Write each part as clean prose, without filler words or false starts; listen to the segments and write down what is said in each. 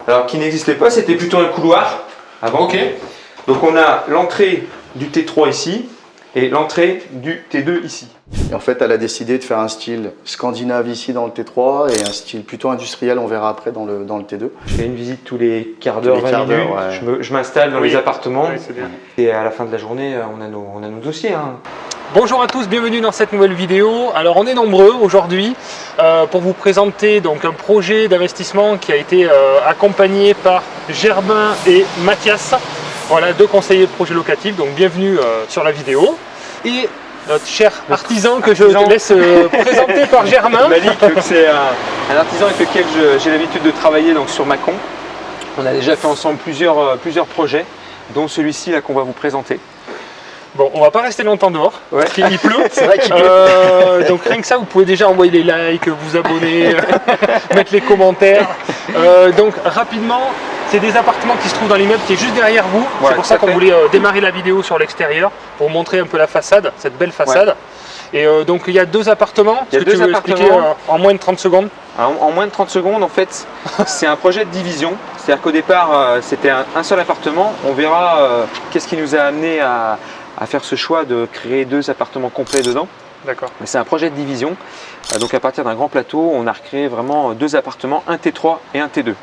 Alors qui n'existait pas, c'était plutôt un couloir avant. Ok. Donc on a l'entrée du T3 ici et l'entrée du T2 ici. Et en fait, elle a décidé de faire un style scandinave ici dans le T3 et un style plutôt industriel, on verra après dans le T2. Je fais une visite tous les quarts d'heure, 20 minutes, ouais. je m'installe dans les appartements. Oui, c'est bien. Et à la fin de la journée, on a nos dossiers. Hein. Bonjour à tous, bienvenue dans cette nouvelle vidéo. Alors on est nombreux aujourd'hui pour vous présenter donc un projet d'investissement qui a été accompagné par Germain et Mathias. Voilà, deux conseillers de projet locatif, donc bienvenue sur la vidéo. Et notre cher artisan que je te laisse présenter par Germain. Malik, c'est un artisan avec lequel j'ai l'habitude de travailler donc, sur Mâcon. On a déjà fait ensemble plusieurs projets, dont celui-ci là qu'on va vous présenter. Bon, on va pas rester longtemps dehors, parce qu'il pleut. C'est vrai qu'il pleut. Donc rien que ça, vous pouvez déjà envoyer les likes, vous abonner, mettre les commentaires. Donc rapidement, c'est des appartements qui se trouvent dans l'immeuble qui est juste derrière vous. Ouais, c'est pour ça qu'on voulait démarrer la vidéo sur l'extérieur, pour vous montrer un peu la façade, cette belle façade. Ouais. Et donc il y a deux appartements. Est-ce que tu veux expliquer en moins de 30 secondes? En moins de 30 secondes, en fait, c'est un projet de division. C'est-à-dire qu'au départ, c'était un seul appartement. On verra qu'est-ce qui nous a amené à faire ce choix de créer deux appartements complets dedans. D'accord. Mais c'est un projet de division. Donc à partir d'un grand plateau, on a recréé vraiment deux appartements, un T3 et un T2.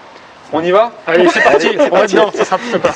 On y va? Allez, c'est parti, on va dedans, ça sera plus sympa.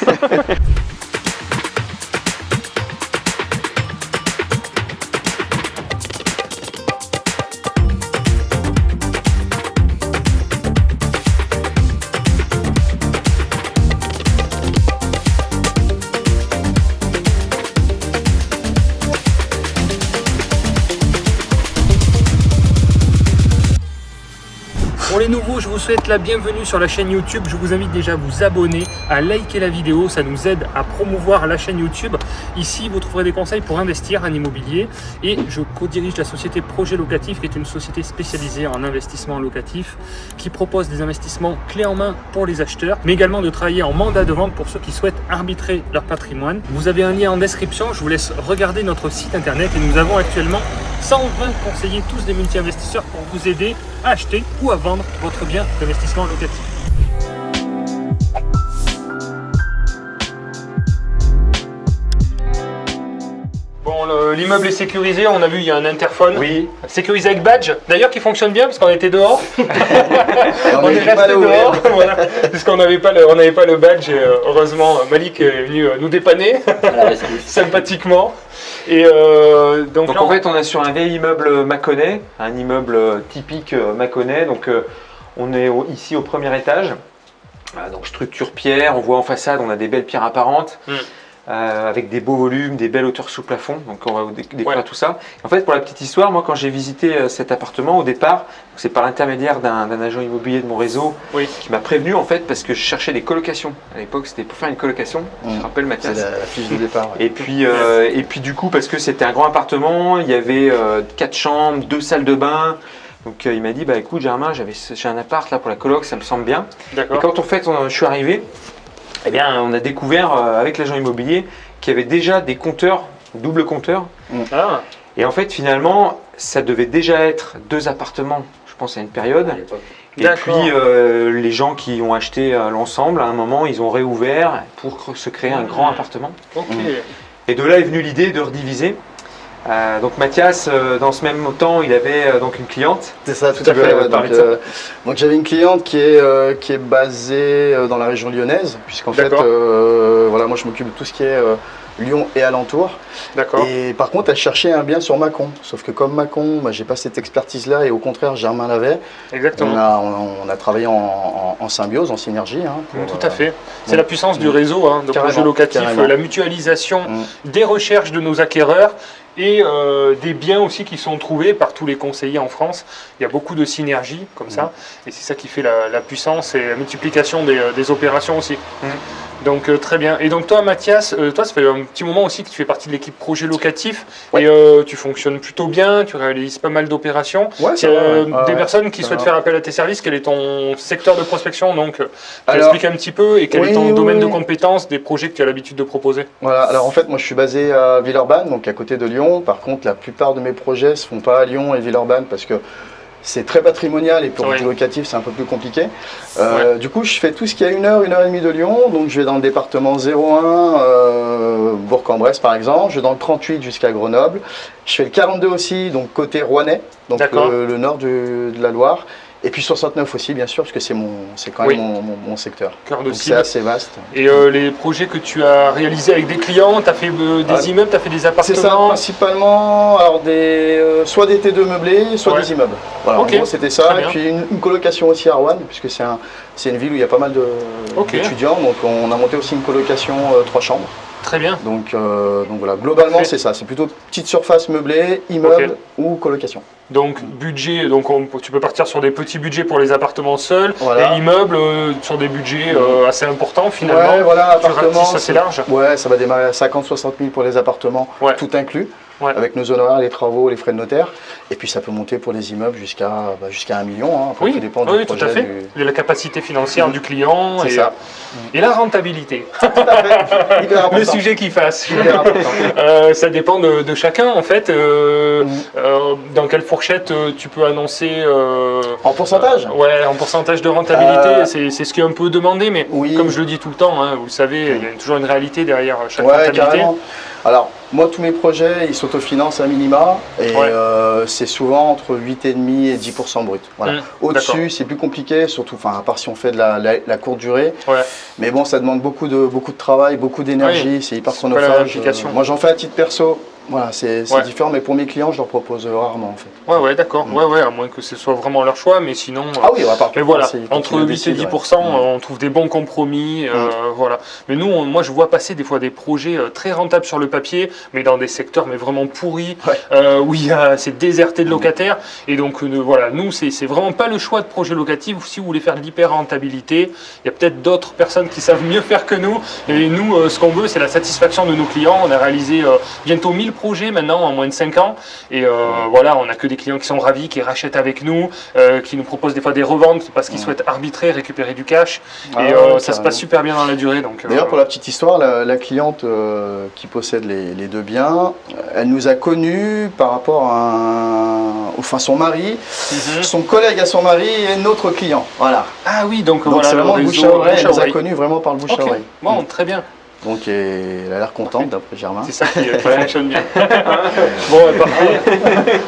Pour les nouveaux, je vous souhaite la bienvenue sur la chaîne YouTube. Je vous invite déjà à vous abonner, à liker la vidéo. Ça nous aide à promouvoir la chaîne YouTube. Ici, vous trouverez des conseils pour investir en immobilier. Et je co-dirige la société Projet Locatif, qui est une société spécialisée en investissement locatif, qui propose des investissements clés en main pour les acheteurs, mais également de travailler en mandat de vente pour ceux qui souhaitent arbitrer leur patrimoine. Vous avez un lien en description. Je vous laisse regarder notre site internet et nous avons actuellement 120 conseillers, tous des multi-investisseurs, pour vous aider à acheter ou à vendre votre bien d'investissement locatif. Bon, l'immeuble est sécurisé, on a vu il y a un interphone. Oui. Sécurisé avec badge, d'ailleurs qui fonctionne bien parce qu'on était dehors. on est resté dehors, voilà, parce qu'on n'avait pas le badge et heureusement Malik est venu nous dépanner sympathiquement. Et donc là, en fait on est sur un vieil immeuble mâconnais, un immeuble typique mâconnais, donc on est ici au premier étage, donc structure pierre, on voit en façade, on a des belles pierres apparentes, avec des beaux volumes, des belles hauteurs sous plafond, donc on va découvrir tout ça. En fait pour la petite histoire, moi quand j'ai visité cet appartement au départ, c'est par l'intermédiaire d'un agent immobilier de mon réseau qui m'a prévenu en fait parce que je cherchais des colocations. À l'époque c'était pour faire une colocation, je me rappelle Mathias. C'est la fiche de départ. Ouais. Et puis du coup parce que c'était un grand appartement, il y avait 4 chambres, 2 salles de bain. Donc il m'a dit bah écoute Germain, j'ai un appart là pour la coloc, ça me semble bien. Et quand je suis arrivé, eh bien on a découvert avec l'agent immobilier qu'il y avait déjà des compteurs, double compteurs. Et en fait finalement ça devait déjà être deux appartements, je pense à une période. Et puis les gens qui ont acheté l'ensemble, à un moment ils ont réouvert pour se créer un grand appartement. Et de là est venue l'idée de rediviser. Donc Mathias, dans ce même temps, il avait donc une cliente. C'est ça, tout à fait. Ouais, donc j'avais une cliente qui est basée dans la région lyonnaise, puisqu'en fait, voilà, moi je m'occupe de tout ce qui est Lyon et alentour. Et par contre, elle cherchait un bien sur Mâcon. Sauf que comme Mâcon, j'ai pas cette expertise-là et au contraire, Germain l'avait. Exactement. On a travaillé en symbiose, en synergie. Tout à fait. C'est la puissance du réseau de projet locatif, la mutualisation des recherches de nos acquéreurs. Et des biens aussi qui sont trouvés par tous les conseillers en France. Il y a beaucoup de synergies comme ça, et c'est ça qui fait la puissance et la multiplication des opérations aussi. Donc très bien. Et donc toi Mathias, toi ça fait un petit moment aussi que tu fais partie de l'équipe projet locatif, et tu fonctionnes plutôt bien, tu réalises pas mal d'opérations. Des personnes qui souhaitent faire appel à tes services, quel est ton secteur de prospection? Donc tu expliques un petit peu, et quel est ton domaine de compétences des projets que tu as l'habitude de proposer? Voilà, alors en fait moi je suis basé à Villeurbanne, donc à côté de Lyon. Par contre la plupart de mes projets se font pas à Lyon et Villeurbanne parce que c'est très patrimonial et pour du locatif c'est un peu plus compliqué. Du coup je fais tout ce qui est à 1 heure, 1 heure et demie de Lyon, donc je vais dans le département 01, Bourg-en-Bresse par exemple, je vais dans le 38 jusqu'à Grenoble, je fais le 42 aussi, donc côté Rouennais, donc le nord de la Loire. Et puis 69 aussi, bien sûr, parce que c'est quand même mon secteur. Donc c'est assez vaste. Et les projets que tu as réalisés avec des clients, tu as fait des immeubles, tu as fait des appartements? C'est ça, principalement, alors soit des T2 meublés, soit des immeubles. Voilà, en gros, c'était ça. Et puis une colocation aussi à Rouen, puisque c'est une ville où il y a pas mal d'étudiants. Donc on a monté aussi une colocation 3 chambres. Très bien. Donc voilà, globalement c'est ça, c'est plutôt petite surface meublée, immeuble ou colocation. Donc budget, tu peux partir sur des petits budgets pour les appartements seuls, et immeubles sur des budgets assez importants finalement. Ouais, voilà, appartements, ça c'est large. Ouais, ça va démarrer à 50-60 000 pour les appartements, tout inclus. Avec nos honoraires, les travaux, les frais de notaire. Et puis ça peut monter pour les immeubles jusqu'à 1 million. Hein. Après, tout dépend du projet. Tout à fait. De la capacité financière du client et la rentabilité. Tout à fait. Hyper important. Le sujet qui fasse. Ça dépend de chacun en fait. Dans quelle fourchette tu peux annoncer en pourcentage? Ouais, en pourcentage de rentabilité. C'est ce qui est un peu demandé, mais comme je le dis tout le temps, hein, vous le savez, il y a toujours une réalité derrière chaque rentabilité. Carrément. Alors, moi, tous mes projets, ils s'autofinancent à minima et c'est souvent entre 8,5 et 10% brut. Voilà. Au-dessus, c'est plus compliqué, surtout à part si on fait de la courte durée. Mais bon, ça demande beaucoup de travail, beaucoup d'énergie, c'est hyper chronophage. Moi, j'en fais à titre perso. Voilà, c'est différent, mais pour mes clients, je leur propose rarement en fait. Ouais, d'accord. À moins que ce soit vraiment leur choix, mais sinon. Mais voilà, entre 8 et 10%, on trouve des bons compromis. Voilà. Mais nous, moi, je vois passer des fois des projets très rentables sur le papier, mais dans des secteurs mais vraiment pourris, où c'est déserté de locataires. Et donc, voilà, nous, c'est vraiment pas le choix de projet locatif. Si vous voulez faire de l'hyper rentabilité, il y a peut-être d'autres personnes qui savent mieux faire que nous. Et nous, ce qu'on veut, c'est la satisfaction de nos clients. On a réalisé bientôt 1000 projets maintenant en moins de 5 ans et voilà, on n'a que des clients qui sont ravis, qui rachètent avec nous, qui nous proposent des fois des reventes parce qu'ils souhaitent arbitrer, récupérer du cash ça se passe super bien dans la durée. D'ailleurs pour la petite histoire, la cliente qui possède les deux biens, elle nous a connus par rapport à son mari, son collègue à son mari et notre client. Voilà. Ah oui, donc voilà, c'est vraiment le bouche à oreille, elle nous a connus vraiment par le bouche à oreille. Bon, très bien. Donc elle a l'air contente d'après Germain. C'est ça qui fonctionne bien. Bon, parfait.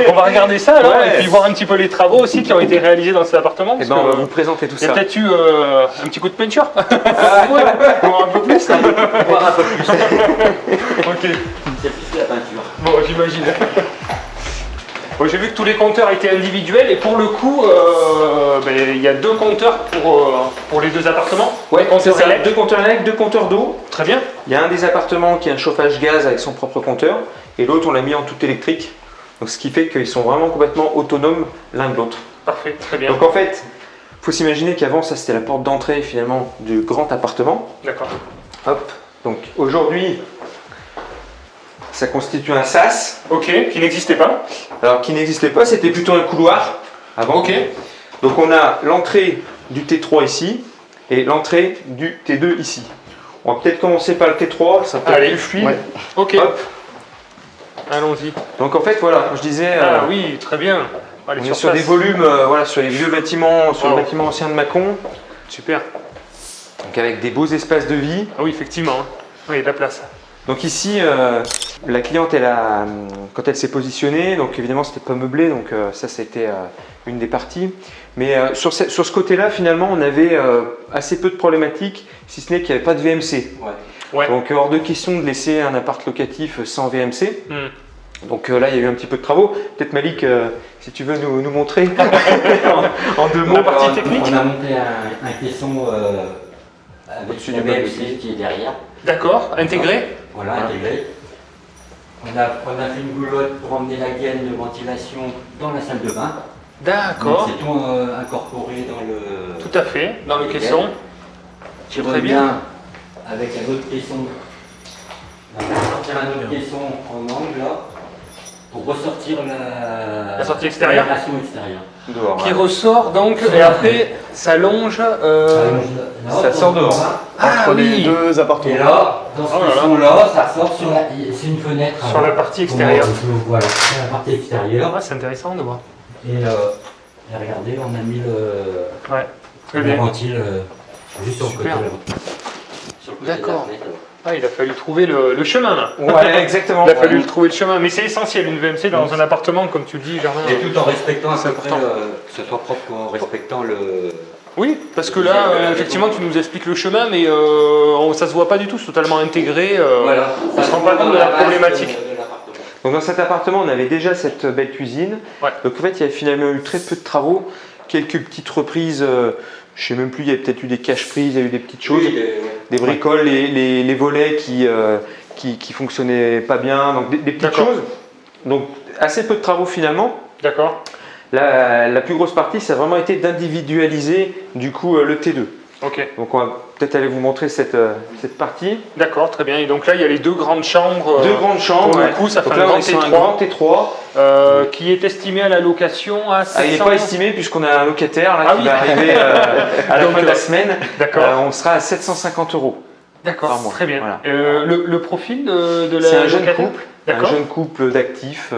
On va regarder ça alors et puis voir un petit peu les travaux aussi qui ont été réalisés dans cet appartement. Et on va vous présenter tout ça. Il y a peut-être eu un petit coup de peinture. Voir un peu plus. Voir un peu plus. Ok. C'est plus la peinture. Bon, j'imagine. Bon, j'ai vu que tous les compteurs étaient individuels et pour le coup, il y a 2 compteurs pour les 2 appartements. Ouais, c'est ça. 2 compteurs électriques, 2 compteurs d'eau. Très bien. Il y a un des appartements qui a un chauffage gaz avec son propre compteur et l'autre on l'a mis en tout électrique. Donc ce qui fait qu'ils sont vraiment complètement autonomes l'un de l'autre. Parfait, très bien. Donc en fait, il faut s'imaginer qu'avant ça c'était la porte d'entrée finalement du grand appartement. D'accord. Hop. Donc aujourd'hui, ça constitue un sas. Ok, qui n'existait pas. Alors qui n'existait pas, c'était plutôt un couloir avant. Ok. Donc on a l'entrée du T3 ici et l'entrée du T2 ici. On va peut-être commencer par le T3, ça peut être plus fluide. Ouais. Ok. Hop. Allons-y. Donc en fait voilà, je disais. Ah oui, très bien. On est sur des volumes, sur les vieux bâtiments, sur le bâtiment ancien de Mâcon. Super. Donc avec des beaux espaces de vie. Ah oui, effectivement. Oui, il y a de la place. Donc ici, la cliente, quand elle s'est positionnée, donc évidemment c'était pas meublé, donc ça c'était une des parties. Mais sur ce côté-là, finalement, on avait assez peu de problématiques, si ce n'est qu'il n'y avait pas de VMC. Ouais. Donc hors de question de laisser un appart locatif sans VMC. Donc là, il y a eu un petit peu de travaux. Peut-être Malik, si tu veux nous montrer en 2 mots. La partie technique. On a monté un caisson avec une VMC qui est derrière. D'accord, intégré. Voilà, intégré. On a fait une goulotte pour emmener la gaine de ventilation dans la salle de bain. D'accord. C'est tout incorporé dans le... Tout à fait, dans le caisson. Qui revient avec un autre caisson. On va sortir un autre caisson en angle là, pour ressortir la sortie extérieure. L'aération extérieure. Dehors, qui ressort donc et après ça longe. Ça sort dehors. Entre les 2 appartements. Et là, dans ce caisson-là, ça sort sur la... C'est une fenêtre. Sur la partie extérieure. Voilà, sur la partie extérieure. C'est intéressant de voir. Et Et regardez, on a mis le ventile juste sur le côté. D'accord. Ah, il a fallu trouver le chemin là. Ouais, exactement. Il a fallu trouver le chemin, mais c'est essentiel une VMC dans un appartement, comme tu le dis, Germain. Et tout en respectant à peu près, que ce soit propre, en respectant le. Oui, parce que là, effectivement, tu nous expliques le chemin, mais ça se voit pas du tout, c'est totalement intégré. Voilà. On se rend pas compte de la problématique. Donc dans cet appartement, on avait déjà cette belle cuisine. Ouais. Donc en fait, il y a finalement eu très peu de travaux, quelques petites reprises. Je sais même plus, il y a peut-être eu des cache-prises, il y a eu des petites choses, des bricoles, les volets qui fonctionnaient pas bien, donc des petites choses. Donc assez peu de travaux finalement. D'accord. La plus grosse partie, ça a vraiment été d'individualiser du coup le T2. Ok. Donc on va peut-être aller vous montrer cette partie. D'accord, très bien. Et donc là, il y a les deux grandes chambres. Deux grandes chambres. Pour le coup, ça fait un grand T3. Qui est estimé à la location à 700. Il n'est pas estimé puisqu'on a un locataire là, qui va arriver à la fin de la semaine. D'accord. On sera à 750 €. D'accord, très bien. Voilà. Le profil de la C'est un jeune locataire. couple. Un jeune couple d'actifs.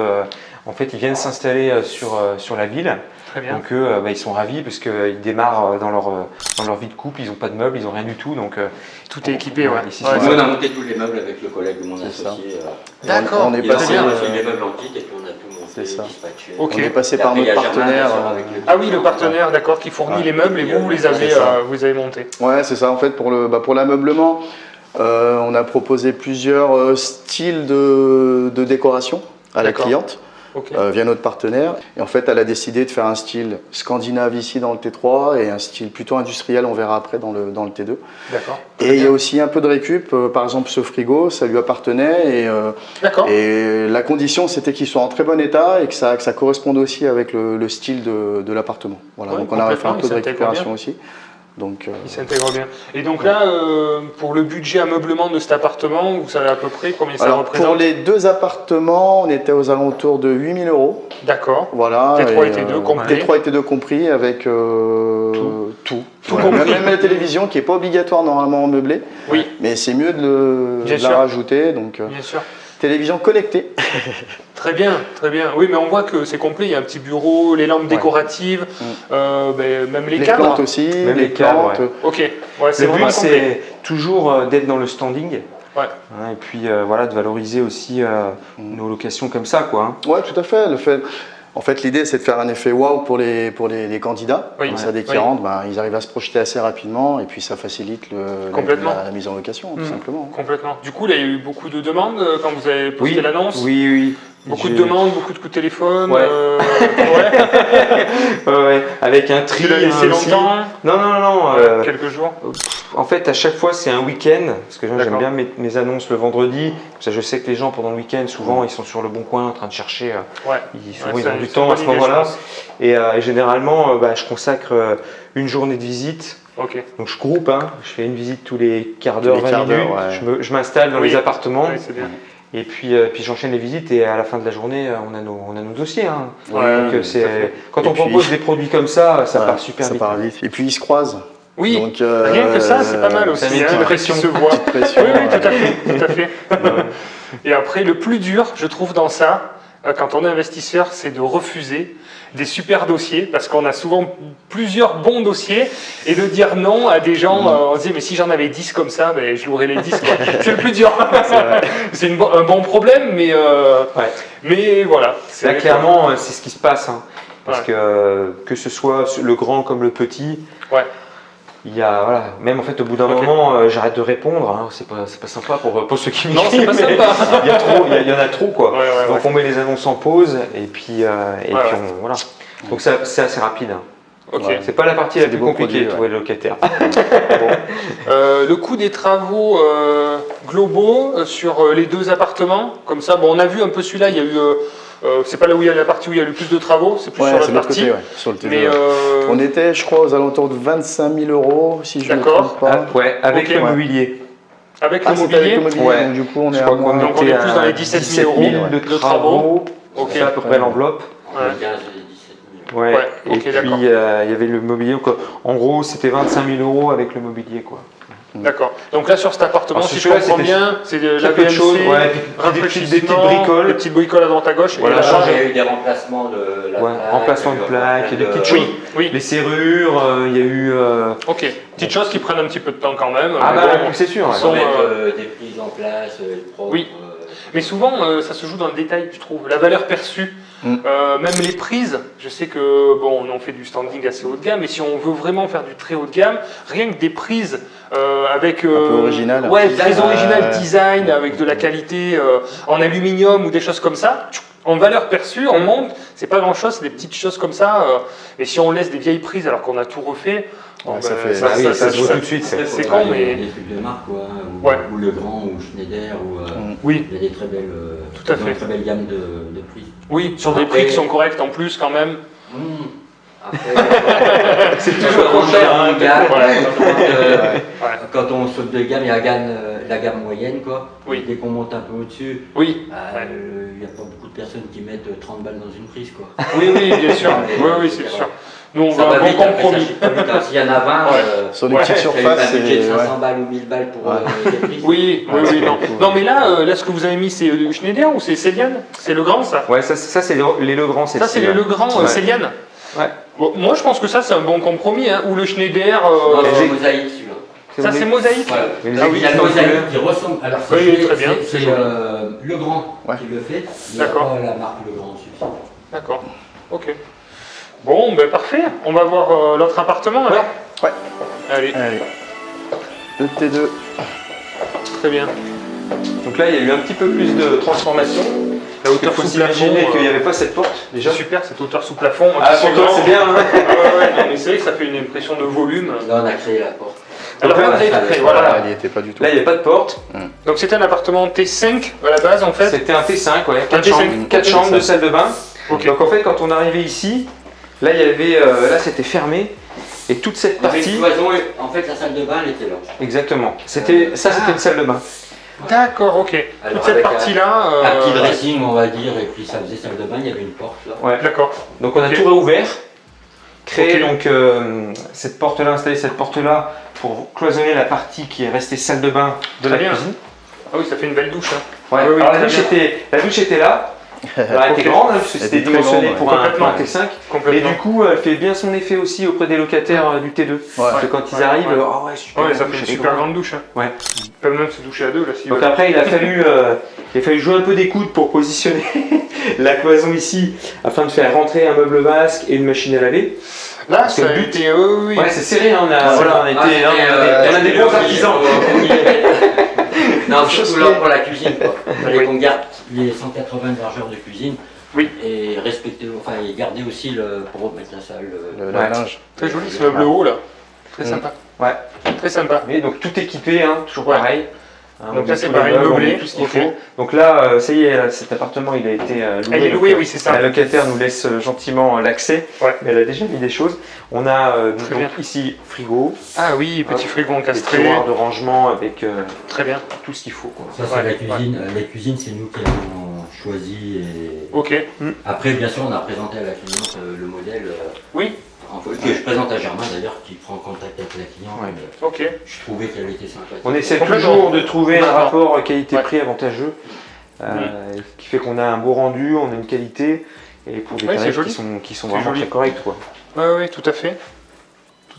En fait, ils viennent s'installer sur la ville. Très bien. Donc eux, ils sont ravis parce qu'ils démarrent dans leur vie de couple, ils n'ont pas de meubles, ils n'ont rien du tout. Donc tout est équipé, ouais. Ici, Nous, on a monté tous les meubles avec le collègue de mon associé. D'accord, on est Il a passé reçu les meubles antiques et puis on a tout monté, dispatché. On est passé par notre partenaire. Ah oui, le partenaire, d'accord, qui fournit les meubles et vous les avez montés. Ouais, c'est ça. En fait, pour l'ameublement, on a proposé plusieurs styles de décoration à la cliente. Via notre partenaire. Et en fait, elle a décidé de faire un style scandinave ici dans le T3 et un style plutôt industriel, on verra après dans le T2. D'accord. Et il y a aussi un peu de récup. Par exemple, ce frigo, ça lui appartenait. Et la condition, c'était qu'il soit en très bon état et que ça corresponde aussi avec le style de l'appartement. Voilà. Donc on a fait un peu de récupération aussi. Donc, il s'intègre bien. Et donc là, pour le budget ameublement de cet appartement, vous savez à peu près combien ça représente? Pour les deux appartements, on était aux alentours de 8 000 €. D'accord. Voilà. T3 et T2 compris. T3 et T2 compris avec tout. Compris. Même la télévision qui n'est pas obligatoire normalement en meublé. Oui. Mais c'est mieux de la rajouter. Donc, bien sûr. Télévision connectée. Très bien, très bien. Oui, mais on voit que c'est complet. Il y a un petit bureau, les lampes décoratives, même les cadres. Plantes aussi, même les plantes. Ok. Ouais, c'est le but, vraiment c'est toujours d'être dans le standing. Ouais. Et puis de valoriser aussi nos locations comme ça, quoi. Ouais, tout à fait. En fait, l'idée, c'est de faire un effet wow pour les candidats. Oui. Comme ça, dès qu'ils rentrent, ils arrivent à se projeter assez rapidement et puis ça facilite la mise en location, tout simplement. Complètement. Du coup, il y a eu beaucoup de demandes quand vous avez posté l'annonce. Oui. Beaucoup de demandes, beaucoup de coups de téléphone. Ouais. Avec un tri. Tu l'as laissé longtemps? Non. Quelques jours. En fait, à chaque fois, c'est un week-end. Parce que j'aime bien mes annonces le vendredi. Ça, je sais que les gens, pendant le week-end, souvent, ils sont sur le bon coin en train de chercher. Ils ont du temps à ce moment-là. Et généralement, je consacre une journée de visite. Donc je groupe, je fais une visite tous les quarts d'heure, 20 minutes. Je m'installe dans les appartements. Oui, c'est bien. Et puis j'enchaîne les visites et à la fin de la journée, on a nos dossiers. Donc, quand on propose des produits comme ça, ça part super vite. Et puis ils se croisent. Oui, donc, rien que ça, c'est pas mal aussi. Ça met une petite pression. Se voit. Oui, tout à fait. Et après, le plus dur, je trouve, dans ça, quand on est investisseur, c'est de refuser des super dossiers, parce qu'on a souvent plusieurs bons dossiers, et de dire non à des gens, on se dit, mais si j'en avais 10 comme ça, je louerais les 10. C'est le plus dur. C'est un bon problème, mais voilà. Là, clairement, c'est ce qui se passe. Parce que ce soit le grand comme le petit, il y a, même en fait au bout d'un moment, j'arrête de répondre, c'est pas sympa pour ceux qui m'écrivent. Non, c'est pas sympa. il y en a trop, quoi. Donc on met les annonces en pause et puis voilà. Donc c'est assez rapide. C'est pas la partie la plus compliquée de trouver le locataire. Le coût des travaux globaux sur les deux appartements, comme ça, on a vu un peu celui-là, il y a eu. C'est pas là où il y a la partie où il y a le plus de travaux, c'est plus sur l'autre partie. Côté, sur le TV, on était, je crois, aux alentours de 25 000 €, si je ne me trompe pas. Avec le mobilier. Avec le mobilier. Donc du coup, on est donc on est plus dans les 17 000 € de travaux. C'est à peu près l'enveloppe. Ouais. Et puis il y avait le mobilier. Quoi. En gros, c'était 25 000 € avec le mobilier, quoi. D'accord. Donc là, sur cet appartement, si je comprends bien, c'est de la BMC, des petites bricoles. Des petites bricoles à droite à gauche. Voilà, il y a eu des remplacements de la plaque. Remplacement de plaque, il y a des petites choses. Oui. Les serrures, il y a eu... Ok. Petites choses qui prennent un petit peu de temps quand même. Ah bah c'est sûr. Ils sont mettre des prises en place, propres. Oui. Mais souvent, ça se joue dans le détail, je trouve. La valeur perçue. Même les prises, je sais que bon, on fait du standing assez haut de gamme, mais si on veut vraiment faire du très haut de gamme, rien que des prises avec un peu original, très original design, avec de la qualité en aluminium ou des choses comme ça, en valeur perçue, on monte, c'est pas grand chose, c'est des petites choses comme ça. Et si on laisse des vieilles prises alors qu'on a tout refait, ça se voit tout de suite. C'est con, mais des trucs de marque, quoi, ou Legrand, ou Schneider, ou oui, il y a des très belles, très belle gamme de prises. Oui, sur des prix qui sont corrects en plus quand même. Après, c'est toujours trop cher. Quand on saute de gamme, il y a la gamme moyenne, quoi. Oui. Dès qu'on monte un peu au-dessus, oui. Il n'y a pas beaucoup de personnes qui mettent 30 balles dans une prise, quoi. Oui, bien sûr. Oui, c'est sûr. Nous, on ça va vite, compromis. S'il y en a 20, sur les petites surfaces, c'est un budget de 500 balles ou 1000 balles pour des prises. Oui, non. Non, mais là, ce que vous avez mis, c'est Schneider ou c'est Céliane? C'est Legrand, ça? Ouais, ça c'est les Legrand. Ça, c'est les Legrand, Céliane? Ouais. Bon, moi, je pense que ça, c'est un bon compromis, hein. Ou le Schneider. Non, c'est mosaïque, celui-là. Ça, c'est mosaïque? Voilà. Il y a le mosaïque qui ressemble. Alors, c'est Legrand qui le fait. Il n'y a pas la marque Legrand dessus. D'accord. Ok. Bon, ben parfait. On va voir l'autre appartement alors. Ouais. Allez. Le T2. Très bien. Donc là, il y a eu un petit peu plus de transformation. La hauteur sous plafond. Qu'il n'y avait pas cette porte déjà. Super, cette hauteur sous plafond. Ah, pour toi, c'est bien. Hein. Non, mais c'est vrai que ça fait une impression de volume. Là, on a créé la porte. Alors là, on a créé, voilà. Il n'y était pas du tout. Là, il n'y avait pas de porte. Donc c'était un appartement T5 à la base en fait. C'était un T5, ouais. 4 chambres, 2 salles de bain. Okay. Donc en fait, quand on arrivait ici, là, il y avait, là, c'était fermé. Et toute cette partie. En fait, la salle de bain, elle était là. Exactement. C'était une salle de bain. D'accord, ok. Alors, toute cette partie-là. Un petit dressing, on va dire, et puis ça faisait salle de bain, il y avait une porte là. Ouais. D'accord. Donc on a tout réouvert. Créé donc cette porte-là, installer cette porte-là pour cloisonner la partie qui est restée salle de bain de la cuisine. Ah oui, ça fait une belle douche. Hein. Ouais. Alors la douche était là. Elle était grande, hein, parce que c'était dimensionné pour un T5. Et du coup, elle fait bien son effet aussi auprès des locataires du T2. Parce que quand ils arrivent, oh ouais, super. Ouais, ça fait une super grande douche. Hein. Ouais. Ils peuvent même se doucher à deux là. Si donc après, il a fallu jouer un peu des coudes pour positionner la cloison ici, afin de faire rentrer un meuble vasque et une machine à laver. Là, ça a été. Oui. Ouais, c'est serré, hein, on a des bons artisans. Non, surtout là pour la cuisine. Il fallait qu'on garde les 180 de largeur de cuisine. Oui. Et respecter, et garder aussi pour remettre la salle. Le linge. Très joli ce meuble haut là. Très sympa. Ouais. Très sympa. Mais donc tout équipé, hein, toujours pareil. Donc là c'est pareil, meublé, tout ce qu'il faut. Donc là, ça y est, cet appartement il a été loué. Elle est louée, oui c'est ça. La locataire nous laisse gentiment l'accès, mais elle a déjà mis des choses. On a donc ici frigo. Ah oui, petit frigo encastré. Tiroir de rangement avec très bien tout ce qu'il faut. Quoi. Ça c'est la cuisine. La cuisine c'est nous qui avons choisi. Ok. Après bien sûr on a présenté à la cliente le modèle. Oui. Que je présente à Germain d'ailleurs, qui prend contact avec la cliente. Ouais. Ok. Je trouvais qu'elle était sympathique. On essaie toujours de trouver un rapport qualité-prix avantageux, qui fait qu'on a un beau rendu, on a une qualité, et pour des tarifs qui sont vraiment très corrects. Oui, tout à fait.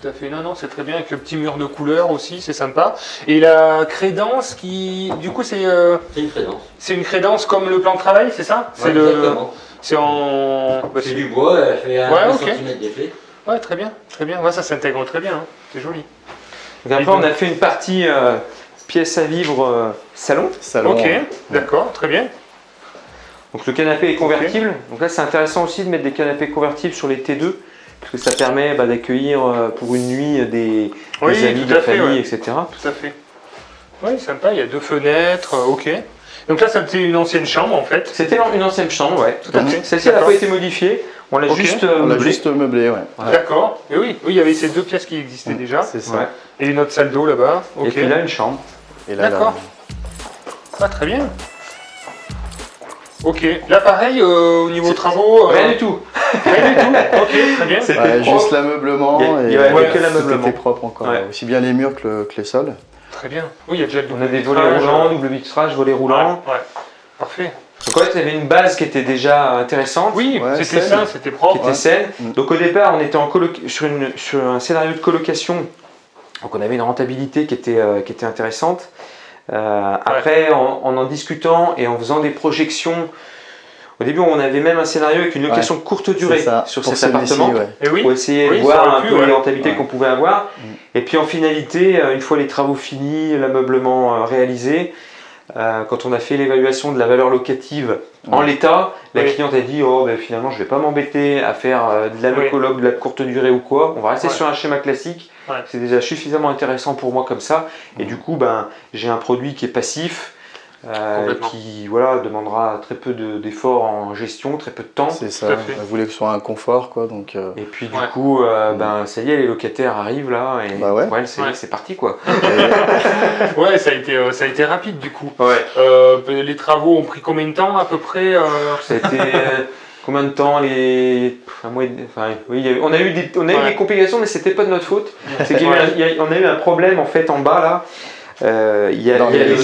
Tout à fait. Non, c'est très bien avec le petit mur de couleur aussi, c'est sympa. Et la crédence qui, du coup, c'est une crédence. C'est une crédence comme le plan de travail, c'est ça? Exactement. C'est en. C'est du bois, elle fait 1 cm d'effet. Ouais, très bien. Ouais, ça s'intègre très bien, hein. C'est joli. Donc après, on a fait une partie pièce à vivre salon. Ok, d'accord, très bien. Donc le canapé est convertible. Donc là, c'est intéressant aussi de mettre des canapés convertibles sur les T2, parce que ça permet d'accueillir pour une nuit des amis, de la famille, etc. Tout à fait. Oui, sympa, il y a 2 fenêtres, ok. Donc là, c'était une ancienne chambre en fait. C'était une ancienne chambre, ouais. Tout à fait. Celle-ci n'a pas été modifiée. On l'a juste meublé, ouais. D'accord. Et oui, il y avait ces 2 pièces qui existaient déjà. C'est ça. Et une autre salle d'eau là-bas. Et puis là, une chambre. D'accord. Ah, très bien. Ok. Là, pareil, au niveau travaux. Rien du tout. Rien du tout. Ok, très bien. Ouais, juste l'ameublement il y avait que l'ameublement. C'était propre encore, aussi bien les murs que les sols. Très bien. Oui, il y a déjà le on a des volets roulants, double vitrage, volets roulants. Ouais. Parfait. Donc ouais, tu avais une base qui était déjà intéressante. Oui, c'était ça, c'était propre. Qui était saine. Donc au départ, on était sur un scénario de colocation. Donc on avait une rentabilité qui était intéressante. Après, en discutant et en faisant des projections, au début, on avait même un scénario avec une location courte durée sur cet appartement pour essayer de voir un peu les rentabilités qu'on pouvait avoir. Et puis en finalité, une fois les travaux finis, l'ameublement réalisé, quand on a fait l'évaluation de la valeur locative en l'état, la cliente a dit finalement je ne vais pas m'embêter à faire de la coloc, de la courte durée ou quoi, on va rester sur un schéma classique, c'est déjà suffisamment intéressant pour moi comme ça, et du coup j'ai un produit qui est passif, qui demandera très peu d'efforts en gestion, très peu de temps. C'est ça, elle voulait que ce soit un confort quoi. Donc, et puis du coup, ça y est, les locataires arrivent là et pour elle c'est parti quoi. Ouais, ça a été rapide du coup. Les travaux ont pris combien de temps à peu près Ça a été combien de temps on a eu des complications, mais c'était pas de notre faute. C'est qu'on a eu un problème en fait en bas là. Il y a dans les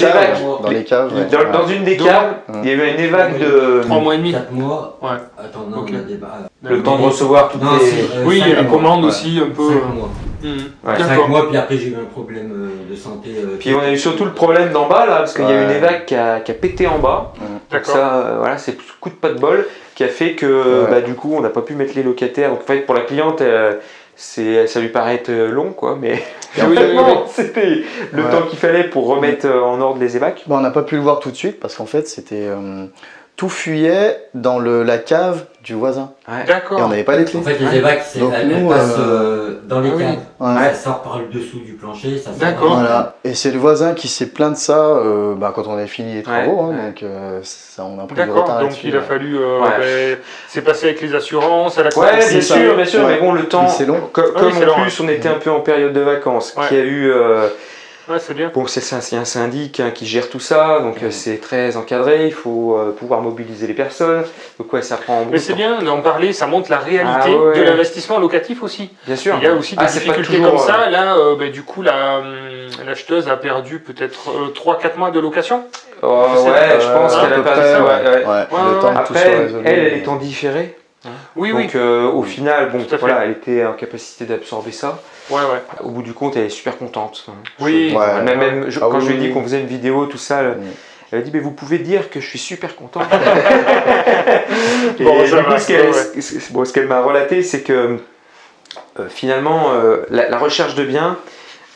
caves. Dans une des caves, il y a eu une évac de 3 mois et demi. 4 mois. Ouais. Attends, non, on a des le temps de recevoir toutes les. Oui, il y a la commande aussi un peu. 5 mois. 5 mois, puis après j'ai eu un problème de santé. Puis on a eu surtout le problème d'en bas là, parce qu'il y a eu une évac qui a pété en bas. Donc ça, c'est coup de pas de bol qui a fait que du coup on n'a pas pu mettre les locataires. Donc en fait pour la cliente, ça lui paraît être long quoi, mais c'était le temps qu'il fallait pour remettre en ordre les évacs. On n'a pas pu le voir tout de suite parce qu'en fait c'était tout fuyait dans la cave du voisin. D'accord. Et on n'avait pas les clés. En fait les évacs, elles passent dans les caves. Ça sort par le dessous du plancher. D'accord. Voilà. Et c'est le voisin qui s'est plaint de ça quand on avait fini les travaux. Donc ça, on a pris du retard. Donc il a fallu. C'est passé avec les assurances, à la bien sûr. Mais bon, le temps. C'est long. Comme en plus on était un peu en période de vacances, qu'il y a eu. C'est bien. Bon, c'est un syndic qui gère tout ça, donc c'est très encadré, il faut pouvoir mobiliser les personnes. Donc ça prend. Mais c'est bien d'en parler, ça montre la réalité de l'investissement locatif aussi. Bien sûr. Il y a aussi des difficultés comme ça. Là, du coup, l'acheteuse a perdu peut-être 3-4 mois de location. Je pense qu'elle a perdu ça. Après, elle est en différé. Donc au final, elle était en capacité d'absorber ça. Au bout du compte, elle est super contente. Oui. Quand je lui ai dit qu'on faisait une vidéo, tout ça, elle a dit mais vous pouvez dire que je suis super content. Ce qu'elle m'a relaté, c'est que finalement la recherche de biens.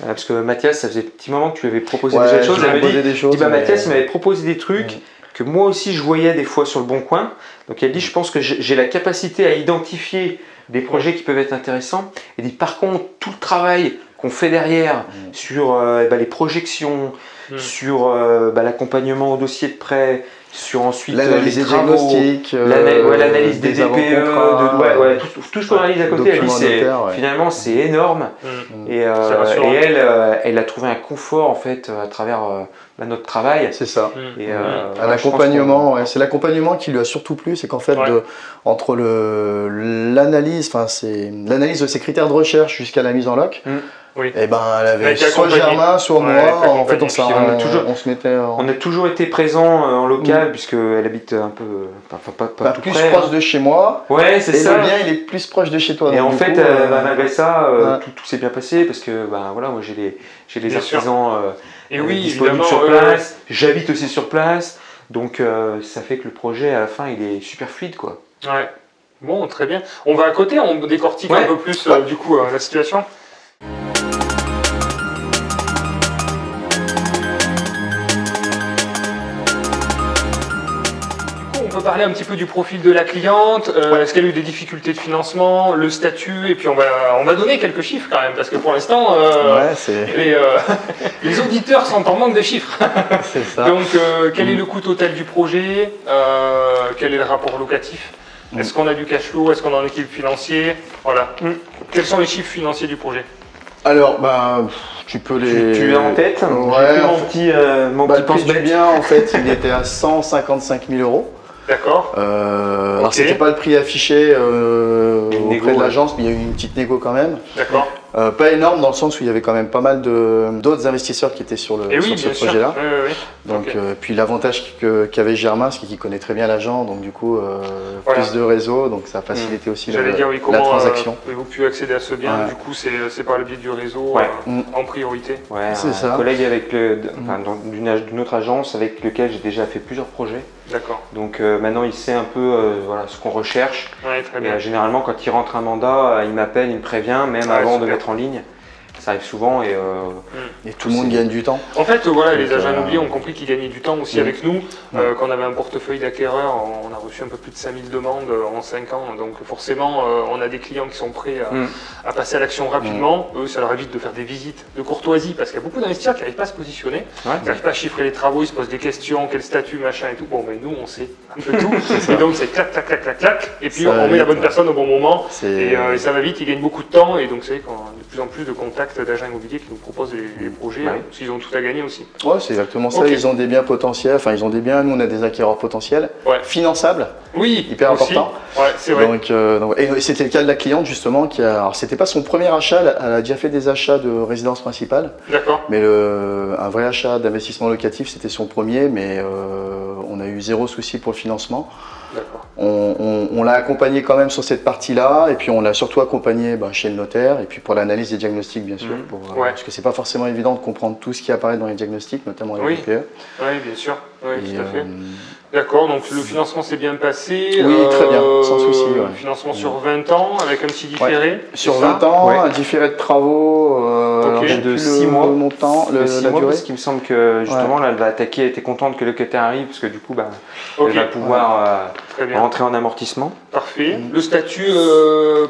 Parce que Mathias, ça faisait un petit moment que tu lui avais proposé déjà des choses. Elle m'avait dit Mathias m'avait proposé des trucs que moi aussi je voyais des fois sur le Bon Coin. Donc elle dit je pense que j'ai la capacité à identifier des projets qui peuvent être intéressants. Elle dit par contre tout le travail qu'on fait derrière sur les projections, sur l'accompagnement au dossier de prêt, sur ensuite l'analyse les travaux, l'analyse des DPE, tout ce qu'on analyse à côté, elle dit finalement c'est énorme et elle a trouvé un confort en fait à travers notre travail. C'est ça. Et l'accompagnement, c'est l'accompagnement qui lui a surtout plu, c'est qu'en fait entre l'analyse, c'est l'analyse de ses critères de recherche jusqu'à la mise en loc. Et elle avait soit Germain, soit moi. En fait, on se mettait. On a toujours été présent en local puisqu'elle habite un peu, pas tout plus près, proche de chez moi. Ouais, c'est ça. Le bien, il est plus proche de chez toi. Et en fait, malgré ça, tout s'est bien passé parce que moi j'ai les artisans disponibles sur place. J'habite aussi sur place, donc ça fait que le projet à la fin il est super fluide quoi. Ouais. Bon, très bien. On va à côté, on décortique un peu plus du coup la situation. On peut parler un petit peu du profil de la cliente, est-ce qu'elle a eu des difficultés de financement, le statut, et puis on va donner quelques chiffres quand même, parce que pour l'instant, les auditeurs sont en manque de chiffres. C'est ça. Donc, quel est le coût total du projet, quel est le rapport locatif, est-ce qu'on a du cash flow, est-ce qu'on a un équilibre financier, voilà. Quels sont les chiffres financiers du projet? Alors, tu peux les... Tu as en tête? Ouais, mon petit pense bien, en fait, il était à 155 000 €. D'accord. Alors c'était pas le prix affiché auprès de l'agence, mais il y a eu une petite négo quand même. D'accord. Pas énorme dans le sens où il y avait quand même pas mal d'autres investisseurs qui étaient sur ce projet-là. Donc puis l'avantage qu'avait Germain, c'est qu'il connaît très bien l'agent, donc du coup plus de réseau, donc ça a facilité aussi la transaction. Avez-vous pu accéder à ce bien? Du coup c'est par le biais du réseau en priorité. C'est ça. Un collègue d'une autre agence avec lequel j'ai déjà fait plusieurs projets. D'accord. Donc maintenant il sait un peu ce qu'on recherche. Très bien. Généralement quand il rentre un mandat, il m'appelle, il me prévient, même avant de mettre en ligne. Ça arrive souvent et tout le monde gagne du temps. En fait, les agents immobiliers ont compris qu'ils gagnaient du temps aussi avec nous. Quand on avait un portefeuille d'acquéreurs, on a reçu un peu plus de 5000 demandes en 5 ans. Donc forcément, on a des clients qui sont prêts à passer à l'action rapidement. Eux, ça leur évite de faire des visites de courtoisie parce qu'il y a beaucoup d'investisseurs qui n'arrivent pas à se positionner. Ils n'arrivent pas à chiffrer les travaux, ils se posent des questions, quel statut, machin et tout. Bon, mais nous, on sait un peu tout. Et donc, c'est clac, clac, clac, clac, clac. Et puis, on met la bonne personne au bon moment. Et ça va vite, ils gagnent beaucoup de temps. Et donc, c'est qu'on a de plus en plus de contacts d'agents immobiliers qui nous proposent des projets, parce qu'ils ont tout à gagner aussi. Ouais, c'est exactement ça. Ils ont des biens potentiels, enfin ils ont des biens, nous on a des acquéreurs potentiels, finançables, hyper important. C'est vrai. Et c'était le cas de la cliente justement, alors c'était pas son premier achat, elle a déjà fait des achats de résidence principale. D'accord. Mais un vrai achat d'investissement locatif, c'était son premier, mais on a eu zéro souci pour le financement. On l'a accompagné quand même sur cette partie-là, et puis on l'a surtout accompagné chez le notaire, et puis pour l'analyse des diagnostics bien sûr, parce que c'est pas forcément évident de comprendre tout ce qui apparaît dans les diagnostics, notamment les DPE. Oui, bien sûr, tout à fait. D'accord, donc le financement s'est bien passé. Oui, très bien, sans souci. Financement sur 20 ans, avec un petit différé. Sur 20 ans, un différé de travaux de 6 mois. Montant, la durée. Parce qu'il me semble que justement là, elle va attaquer, elle était contente que le locataire arrive, parce que du coup, elle va pouvoir rentrer en amortissement. Parfait. Le statut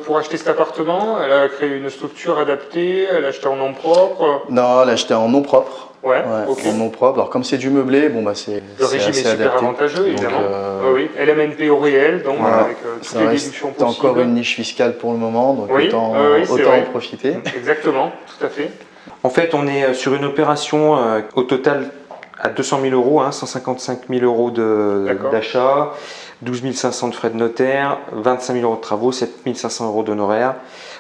pour acheter cet appartement, elle a créé une structure adaptée, elle a acheté en nom propre. Non, elle a acheté en nom propre. En nom propre. Alors comme c'est du meublé, c'est le régime est super avantageux, évidemment. LMNP au réel, donc avec toutes les déductions possibles. C'est encore une niche fiscale pour le moment, donc autant en profiter. Exactement, tout à fait. En fait, on est sur une opération au total à 200 000 euros, 155 000 euros d'achat, 12 500 de frais de notaire, 25 000 euros de travaux, 7 500 euros d'honoraires.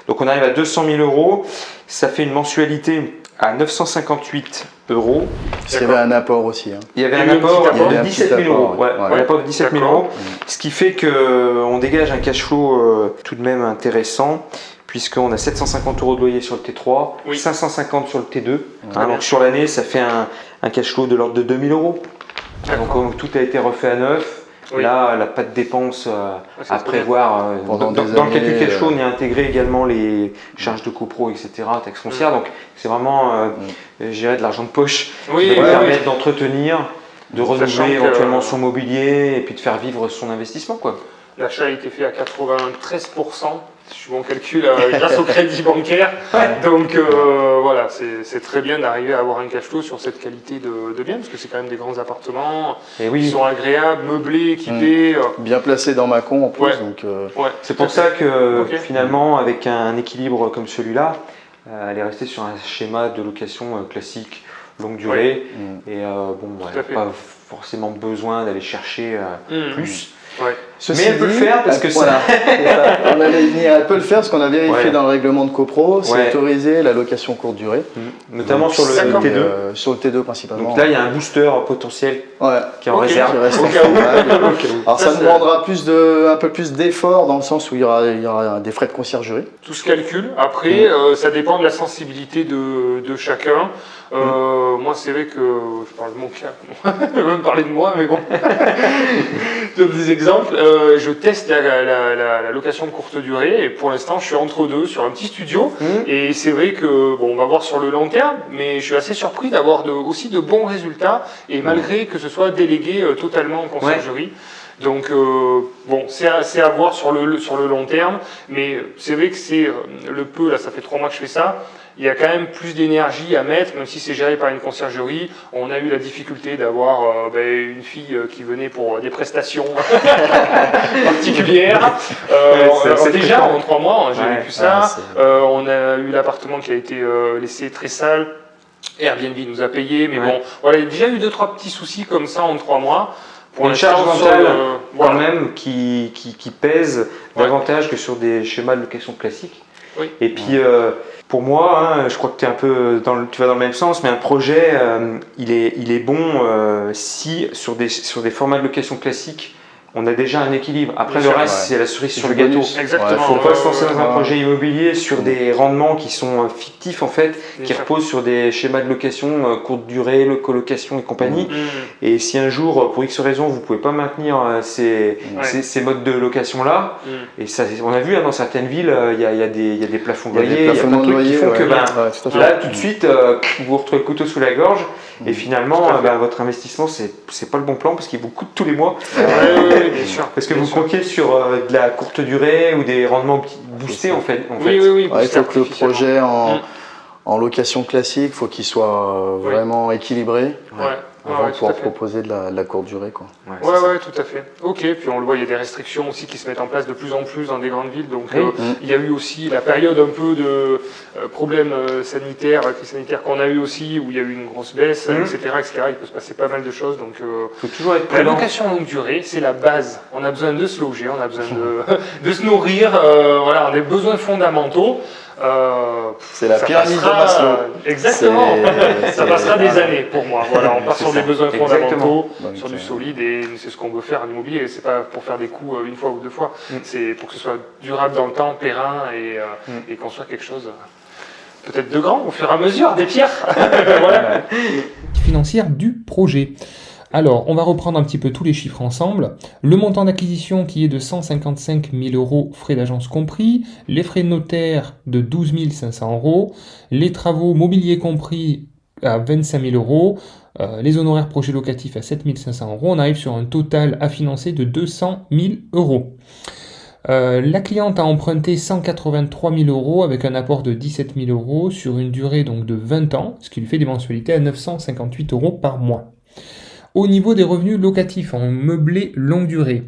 Donc on arrive à 200 000 euros, ça fait une mensualité à 958 euros. Il y avait un apport aussi. Il y avait un apport de 17 000 euros. Un apport de 17 000 euros. Ce qui fait qu'on dégage un cash flow tout de même intéressant, puisqu'on a 750 euros de loyer sur le T3, 550 sur le T2. Donc sur l'année, ça fait un cash flow de l'ordre de 2 000 euros. Donc tout a été refait à neuf. Là, elle n'a pas de dépenses à prévoir. Dans le calcul cash flow, on y a intégré également les charges de copro, etc., taxes foncières. Donc, c'est vraiment, je dirais, de l'argent de poche qui va permettre d'entretenir, de renouveler éventuellement son mobilier et puis de faire vivre son investissement, quoi. L'achat a été fait à 93%. Si je suis bon calcul, grâce au crédit bancaire. Donc voilà, c'est très bien d'arriver à avoir un cash flow sur cette qualité de bien, parce que c'est quand même des grands appartements qui sont agréables, meublés, équipés. Bien placés dans Mâcon en plus. C'est pour ça que finalement, avec un équilibre comme celui-là, elle est restée sur un schéma de location classique, longue durée. Et elle n'a pas forcément besoin d'aller chercher plus. Mais elle peut le faire parce que elle peut le faire parce qu'on a vérifié dans le règlement de copro, c'est autorisé la location courte durée. Notamment sur le T2. Sur le T2 principalement. Donc là, il y a un booster potentiel qui est en réserve. Alors ça demandera un peu plus d'efforts dans le sens où il y aura des frais de conciergerie. Tout se calcule. Après, ça dépend de la sensibilité de chacun. Moi, c'est vrai que je parle de mon cas. Je vais même parler de moi, mais bon. Je donne des exemples. Je teste la location de courte durée et pour l'instant, je suis entre deux sur un petit studio. Et c'est vrai que, on va voir sur le long terme, mais je suis assez surpris d'avoir aussi de bons résultats et malgré que ce soit délégué totalement en conciergerie. Donc c'est à voir sur le long terme, mais c'est vrai que c'est le peu, là ça fait 3 mois que je fais ça, il y a quand même plus d'énergie à mettre, même si c'est géré par une conciergerie. On a eu la difficulté d'avoir une fille qui venait pour des prestations particulières. Déjà en 3 mois, j'ai vécu ça. On a eu l'appartement qui a été laissé très sale. Airbnb nous a payé, mais il y a déjà eu 2-3 petits soucis comme ça en 3 mois. Pour une charge mentale quand même qui pèse davantage que sur des schémas de location classiques. Oui. Et puis pour moi, je crois que tu vas dans le même sens, mais un projet il est bon si sur des formats de location classiques on a déjà un équilibre. Après le reste, c'est la cerise sur le gâteau. Exactement. Il ne faut pas se lancer dans un projet immobilier sur des rendements qui sont fictifs en fait, qui reposent sur des schémas de location courte durée, colocation et compagnie. Et si un jour, pour X raison, vous ne pouvez pas maintenir ces modes de location là, et ça, on a vu dans certaines villes, il y a des plafonds de loyer, il y a plein de trucs qui font que là tout de suite, vous vous retrouvez le couteau sous la gorge. Et finalement, votre investissement, c'est pas le bon plan parce qu'il vous coûte tous les mois. Bien sûr. Parce que vous comptiez sur de la courte durée ou des rendements boostés en fait. Il faut que le projet en location classique, faut qu'il soit vraiment équilibré. Avant de pouvoir proposer de la courte durée. Ouais, tout à fait. Ok, puis on le voit, il y a des restrictions aussi qui se mettent en place de plus en plus dans des grandes villes. Donc il y a eu aussi la période un peu de problèmes sanitaires, crise sanitaire qu'on a eu aussi, où il y a eu une grosse baisse, etc. Il peut se passer pas mal de choses. Donc faut toujours être la location longue durée, c'est la base. On a besoin de se loger, on a besoin de se nourrir, on a des besoins fondamentaux. C'est la pyramide de Maslow. Exactement. Ça passera des années pour moi. Voilà, on part sur des besoins fondamentaux, sur du solide, et c'est ce qu'on veut faire en immobilier. C'est pas pour faire des coups une fois ou deux fois. C'est pour que ce soit durable dans le temps, périn et construire quelque chose peut-être de grand au fur et à mesure, des pierres. Voilà. Financière du projet. Alors, on va reprendre un petit peu tous les chiffres ensemble. Le montant d'acquisition qui est de 155 000 €, frais d'agence compris, les frais de notaire de 12 500 €, les travaux mobiliers compris à 25 000 €, les honoraires projets locatifs à 7 500 €. On arrive sur un total à financer de 200 000 €. La cliente a emprunté 183 000 € avec un apport de 17 000 € sur une durée donc de 20 ans, ce qui lui fait des mensualités à 958 € par mois. Au niveau des revenus locatifs en meublé longue durée,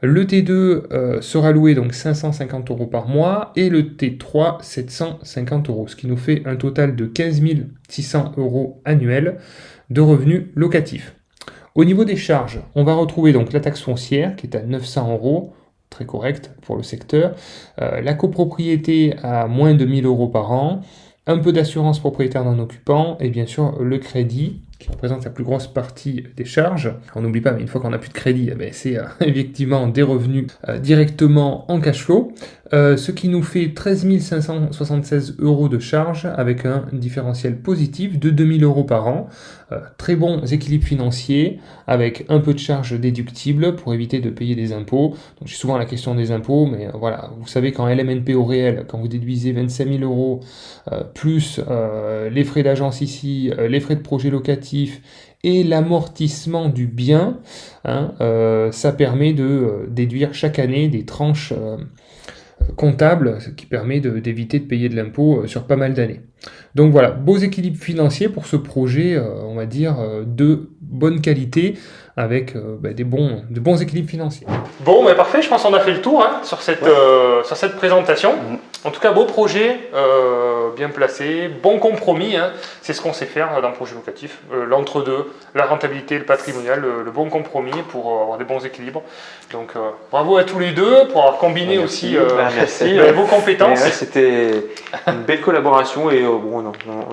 le T2 sera loué donc 550 € par mois et le T3 750 €, ce qui nous fait un total de 15 600 € annuels de revenus locatifs. Au niveau des charges, on va retrouver donc la taxe foncière qui est à 900 €, très correcte pour le secteur, la copropriété à moins de 1 000 € par an, un peu d'assurance propriétaire non occupant et bien sûr le crédit qui représente la plus grosse partie des charges. On n'oublie pas, mais une fois qu'on n'a plus de crédit, c'est effectivement des revenus directement en cash flow, ce qui nous fait 13 576 € de charges avec un différentiel positif de 2 000 € par an. Très bons équilibres financiers avec un peu de charges déductibles pour éviter de payer des impôts. Donc j'ai souvent la question des impôts, mais voilà, vous savez qu'en LMNP au réel, quand vous déduisez 25 000 € plus les frais d'agence ici, les frais de projet locatif et l'amortissement du bien, ça permet de déduire chaque année des tranches comptables, ce qui permet d'éviter de payer de l'impôt sur pas mal d'années. Donc voilà, beaux équilibres financiers pour ce projet, on va dire, de bonne qualité, avec de bons équilibres financiers. Bon, parfait, je pense qu'on a fait le tour sur cette présentation. En tout cas, beau projet, bien placé, bon compromis, c'est ce qu'on sait faire dans le projet locatif, l'entre-deux, la rentabilité, le patrimonial, le bon compromis pour avoir des bons équilibres. Donc bravo à tous les deux pour avoir combiné aussi vos compétences. C'était une belle collaboration et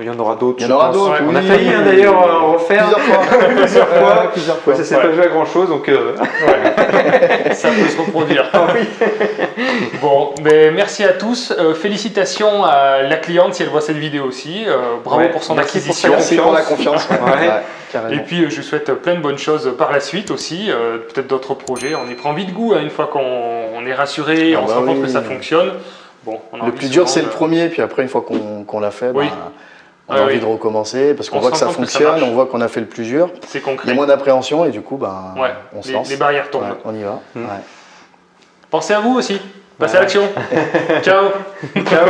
il y en aura d'autres. Il y en aura d'autres. On a failli d'ailleurs refaire plusieurs fois. Ça s'est pas joué à grand chose, donc ça peut se reproduire. Bon, merci à tous. Félicitations à la cliente si elle voit cette vidéo aussi. Bravo pour son acquisition. Merci pour la confiance. Et puis je souhaite plein de bonnes choses par la suite aussi. Peut-être d'autres projets. On y prend vite goût une fois qu'on est rassuré, on se rend compte que ça fonctionne. Bon, le plus dur c'est le premier, puis après une fois qu'on l'a fait, on a envie de recommencer parce qu'on voit que ça fonctionne, on voit qu'on a fait le plus dur. C'est concret. Il y a moins d'appréhension et du coup on se lance. Les barrières tombent. On y va. Pensez à vous aussi. Passez à l'action. Ciao. Ciao.